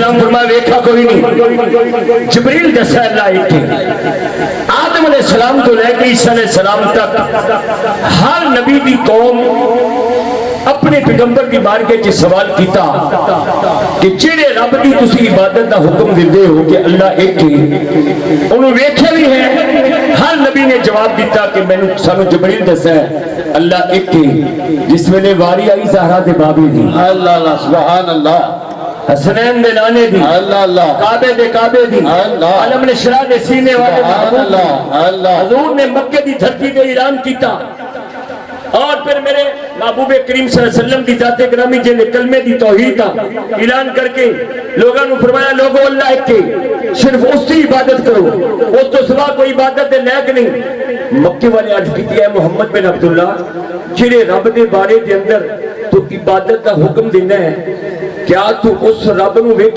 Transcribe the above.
السلام فرمایا ویکھا کوئی نہیں، جبریل دسا اللہ ایک ہے۔ آدم علیہ السلام تو لے کے عیسیٰ علیہ السلام تک ہر نبی دی قوم اپنے پیغمبر دی بارگاہ وچ سوال کیتا کہ جڑے رب دی تسی عبادت دا حکم دیندے ہو کہ اللہ ایک ہے، انہوں ویکھیا بھی ہے؟ ہر نبی نے جواب دیتا کہ مینوں سانو جبریل دسا ہے اللہ ایک ہے۔ جس ویلے واری آئی زہرا دے بابے دی، اللہ اللہ سبحان اللہ، حسنین دے نانے دی، اللہ اللہ، کعبے دے کعبے دی، اللہ، علم نشرہ دے سینے والے سبحان اللہ، اللہ، حضور نے مکہ دی دھرتی دے اعلان کیتا، اور پھر میرے محبوب کریم صلی اللہ علیہ وسلم دی ذات گرامی جن کلمے دی توحید دا اعلان کر کے لوگوں نے فرمایا لوگو اللہ ایک ہے، صرف اس کی عبادت کرو، اس تو سوا کوئی عبادت دے لائق نہیں۔ مکے والے عرض کیتی ہے محمد بن عبداللہ جڑے رب دے بارے دے اندر تو عبادت دا حکم دینا ہے، کیا تو اس رب نو ویکھ